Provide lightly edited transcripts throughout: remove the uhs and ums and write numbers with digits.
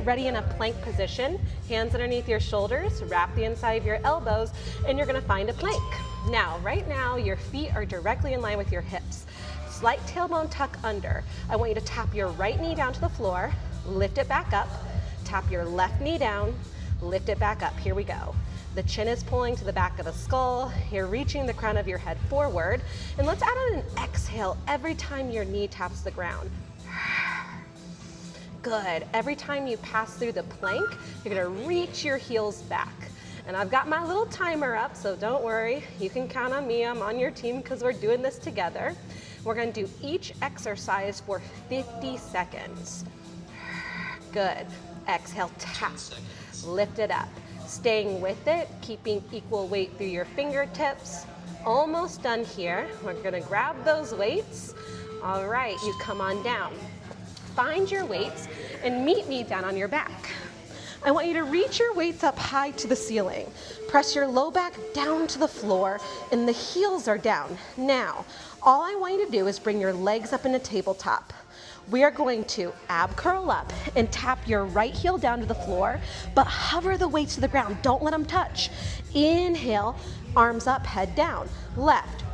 ready in a plank position, hands underneath your shoulders, wrap the inside of your elbows, and you're gonna find a plank. Now, right now, your feet are directly in line with your hips. Slight tailbone tuck under. I want you to tap your right knee down to the floor, lift it back up, tap your left knee down, lift it back up. Here we go. The chin is pulling to the back of the skull. You're reaching the crown of your head forward. And let's add on an exhale every time your knee taps the ground. Good. Every time you pass through the plank, you're gonna reach your heels back. And I've got my little timer up, so don't worry. You can count on me. I'm on your team because we're doing this together. We're gonna do each exercise for 50 seconds. Good. Exhale, tap. Lift it up. Staying with it, keeping equal weight through your fingertips. Almost done here. We're gonna grab those weights. All right, you come on down. Find your weights and meet me down on your back. I want you to reach your weights up high to the ceiling. Press your low back down to the floor and the heels are down. Now, all I want you to do is bring your legs up in a tabletop. We are going to ab curl up and tap your right heel down to the floor, but hover the weights to the ground. Don't let them touch. Inhale, arms up, head down. Left.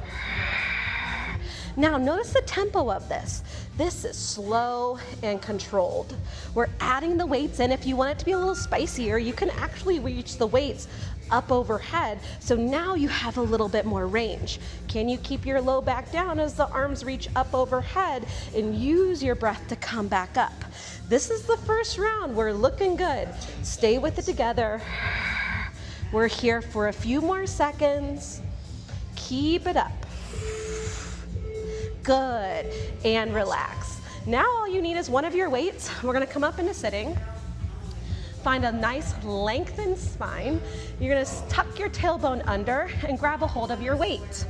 Now notice the tempo of this. This is slow and controlled. We're adding the weights in. If you want it to be a little spicier, you can actually reach the weights up overhead, so now you have a little bit more range. Can you keep your low back down as the arms reach up overhead and use your breath to come back up? This is the first round. We're looking good. Stay with it together. We're here for a few more seconds. Keep it up. Good, and relax. Now all you need is one of your weights. We're gonna come up into sitting. Find a nice lengthened spine. You're gonna tuck your tailbone under and grab a hold of your weight.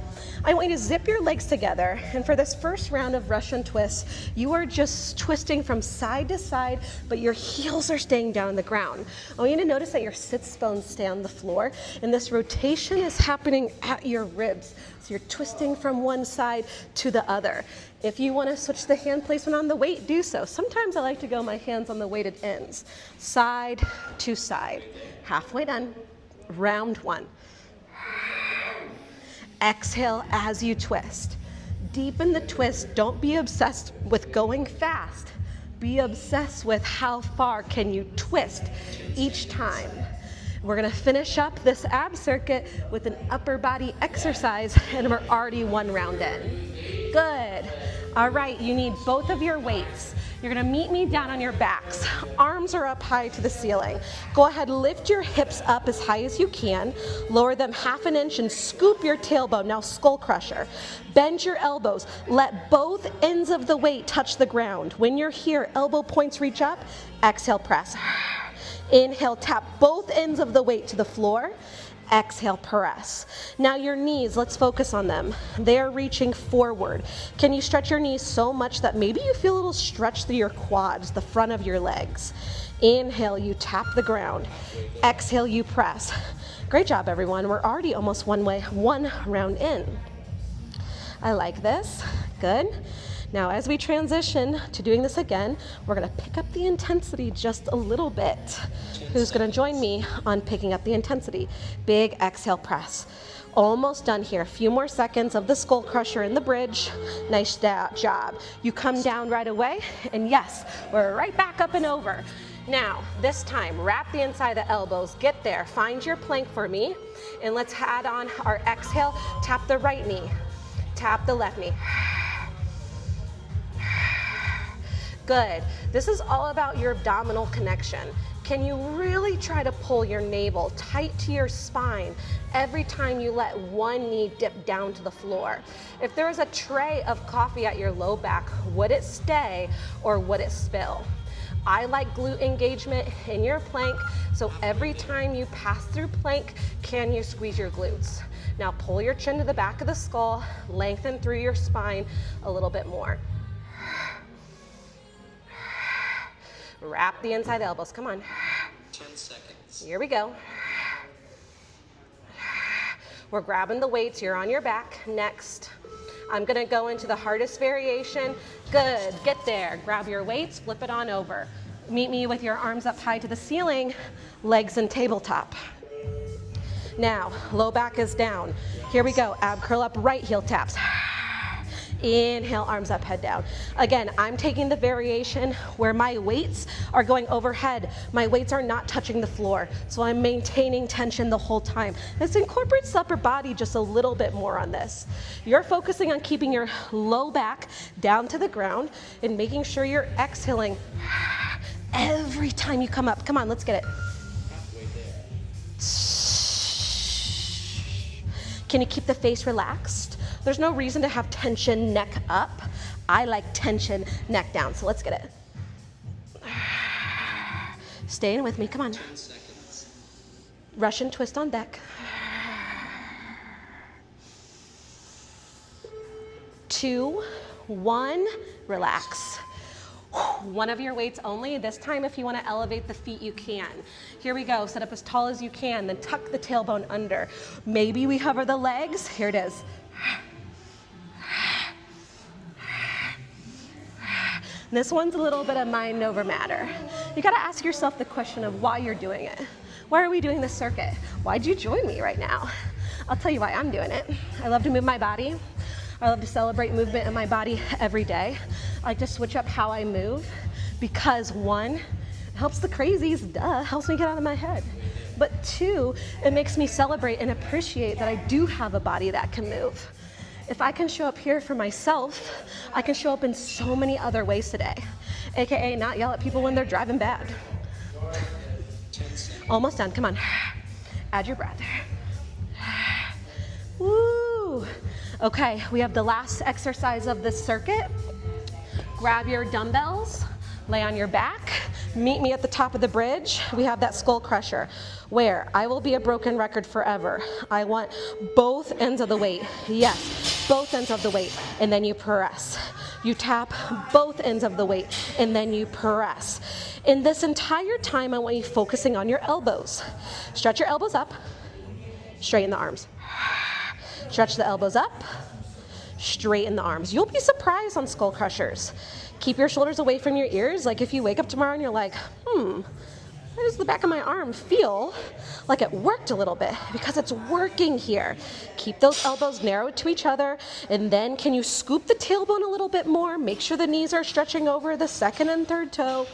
I want you to zip your legs together, and for this first round of Russian twists, you are just twisting from side to side, but your heels are staying down on the ground. I want you to notice that your sits bones stay on the floor, and this rotation is happening at your ribs. So you're twisting from one side to the other. If you want to switch the hand placement on the weight, do so. Sometimes I like to go my hands on the weighted ends. Side to side. Halfway done. Round one. Exhale as you twist. Deepen the twist. Don't be obsessed with going fast. Be obsessed with how far can you twist each time. We're gonna finish up this ab circuit with an upper body exercise, and we're already one round in. Good. All right, you need both of your weights. You're gonna meet me down on your backs. Arms are up high to the ceiling. Go ahead, lift your hips up as high as you can. Lower them half an inch and scoop your tailbone. Now skull crusher. Bend your elbows. Let both ends of the weight touch the ground. When you're here, elbow points reach up. Exhale, press. Inhale, tap both ends of the weight to the floor. Exhale, press. Now your knees, let's focus on them. They are reaching forward. Can you stretch your knees so much that maybe you feel a little stretch through your quads, the front of your legs? Inhale, you tap the ground. Exhale, you press. Great job, everyone. We're already almost one round in. I like this. Good. Now, as we transition to doing this again, we're gonna pick up the intensity just a little bit. Who's gonna join me on picking up the intensity? Big exhale, press. Almost done here. A few more seconds of the skull crusher in the bridge. Nice job. You come down right away, and yes, we're right back up and over. Now, this time, wrap the inside of the elbows. Get there, find your plank for me, and let's add on our exhale. Tap the right knee, tap the left knee. Good. This is all about your abdominal connection. Can you really try to pull your navel tight to your spine every time you let one knee dip down to the floor? If there was a tray of coffee at your low back, would it stay or would it spill? I like glute engagement in your plank, so every time you pass through plank, can you squeeze your glutes? Now pull your chin to the back of the skull, lengthen through your spine a little bit more. Wrap the inside the elbows, come on. 10 seconds. Here we go. We're grabbing the weights, you're on your back. Next, I'm gonna go into the hardest variation. Good, get there. Grab your weights, flip it on over. Meet me with your arms up high to the ceiling, legs in tabletop. Now, low back is down. Here we go, ab curl up, right heel taps. Inhale, arms up, head down. Again, I'm taking the variation where my weights are going overhead. My weights are not touching the floor, so I'm maintaining tension the whole time. This incorporates the upper body just a little bit more on this. You're focusing on keeping your low back down to the ground and making sure you're exhaling every time you come up. Come on, let's get it. Can you keep the face relaxed? There's no reason to have tension neck up. I like tension neck down, so let's get it. Staying with me, come on. 10 seconds. Russian twist on deck. 2, 1, relax. One of your weights only. This time, if you want to elevate the feet, you can. Here we go. Set up as tall as you can, then tuck the tailbone under. Maybe we hover the legs. Here it is. This one's a little bit of mind over matter. You gotta ask yourself the question of why you're doing it. Why are we doing this circuit? Why'd you join me right now? I'll tell you why I'm doing it. I love to move my body. I love to celebrate movement in my body every day. I like to switch up how I move because 1, it helps the crazies, helps me get out of my head. But 2, it makes me celebrate and appreciate that I do have a body that can move. If I can show up here for myself, I can show up in so many other ways today. AKA not yell at people when they're driving bad. 10 seconds. Almost done, come on. Add your breath. Woo! Okay, we have the last exercise of this circuit. Grab your dumbbells, lay on your back, meet me at the top of the bridge. We have that skull crusher where I will be a broken record forever. I want both ends of the weight. Yes, both ends of the weight, and then you press. You tap both ends of the weight, and then you press. In this entire time, I want you focusing on your elbows. Stretch your elbows up, straighten the arms. Stretch the elbows up, straighten the arms. You'll be surprised on skull crushers. Keep your shoulders away from your ears. Like if you wake up tomorrow and you're like, why does the back of my arm feel like it worked a little bit? Because it's working here. Keep those elbows narrowed to each other, and then can you scoop the tailbone a little bit more? Make sure the knees are stretching over the second and third toe.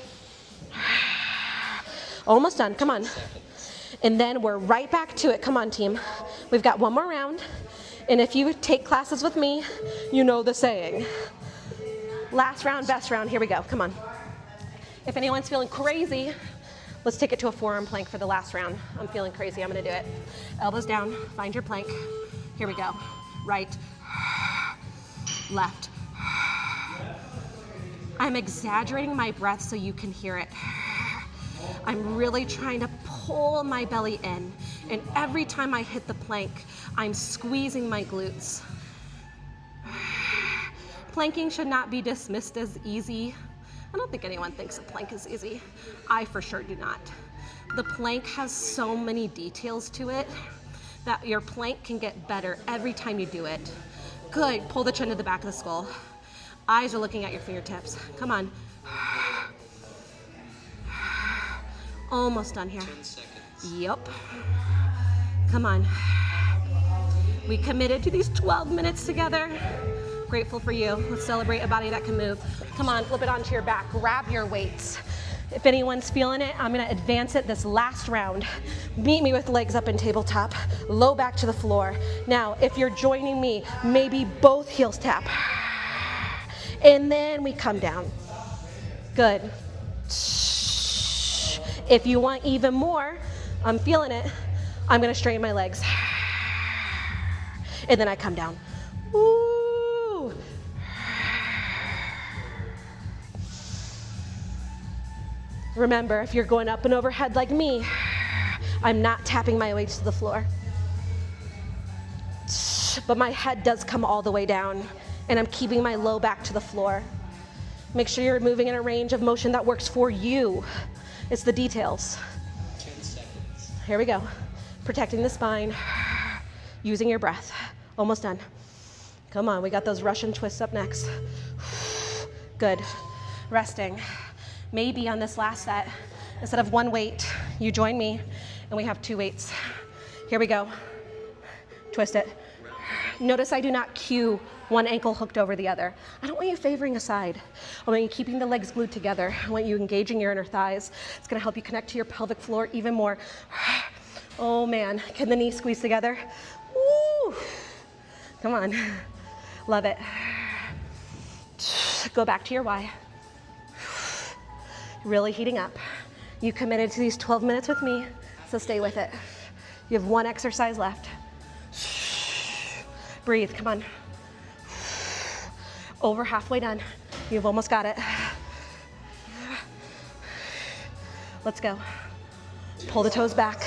Almost done, come on. And then we're right back to it. Come on, team. We've got one more round. And if you take classes with me, you know the saying. Last round, best round. Here we go. Come on. If anyone's feeling crazy, let's take it to a forearm plank for the last round. I'm feeling crazy. I'm going to do it. Elbows down. Find your plank. Here we go. Right, left. I'm exaggerating my breath so you can hear it. I'm really trying to pull my belly in. And every time I hit the plank, I'm squeezing my glutes. Planking should not be dismissed as easy. I don't think anyone thinks a plank is easy. I for sure do not. The plank has so many details to it that your plank can get better every time you do it. Good, pull the chin to the back of the skull. Eyes are looking at your fingertips. Come on. Almost done here. 10 seconds. Yep. Come on. We committed to these 12 minutes together. Grateful for you. Let's celebrate a body that can move. Come on, flip it onto your back. Grab your weights. If anyone's feeling it, I'm gonna advance it this last round. Meet me with legs up in tabletop, low back to the floor. Now, if you're joining me, maybe both heels tap. And then we come down. Good. If you want even more, I'm feeling it, I'm gonna straighten my legs. And then I come down. Woo! Remember, if you're going up and overhead like me, I'm not tapping my weights to the floor. But my head does come all the way down, and I'm keeping my low back to the floor. Make sure you're moving in a range of motion that works for you. It's the details. 10 seconds. Here we go. Protecting the spine, using your breath. Almost done. Come on, we got those Russian twists up next. Good. Resting. Maybe on this last set, instead of one weight, you join me and we have 2 weights. Here we go. Twist it. Notice I do not cue one ankle hooked over the other. I don't want you favoring a side. I want you keeping the legs glued together. I want you engaging your inner thighs. It's gonna help you connect to your pelvic floor even more. Oh man, can the knees squeeze together? Woo! Come on, love it. Go back to your Y. Really heating up. You committed to these 12 minutes with me, so stay with it. You have 1 exercise left. Breathe, come on. Over halfway done. You've almost got it. Let's go. Pull the toes back.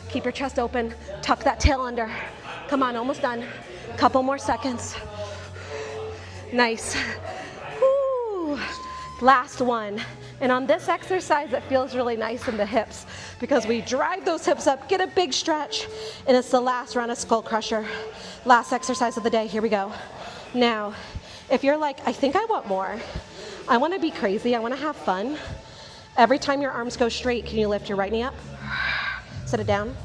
Keep your chest open. Tuck that tail under. Come on, almost done. Couple more seconds. Nice. Woo. Last one. And on this exercise, it feels really nice in the hips because we drive those hips up, get a big stretch, and it's the last round of skull crusher. Last exercise of the day, here we go. Now, if you're like, I think I want more, I wanna be crazy, I wanna have fun, every time your arms go straight, can you lift your right knee up? Set it down,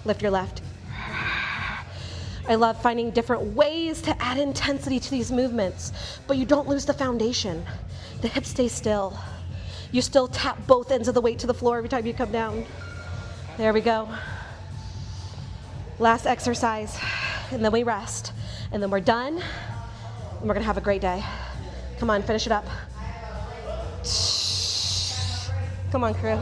lift your left. I love finding different ways to add intensity to these movements, but you don't lose the foundation. The hips stay still. You still tap both ends of the weight to the floor every time you come down. There we go. Last exercise, and then we rest. And then we're done, and we're gonna have a great day. Come on, finish it up. Come on, crew.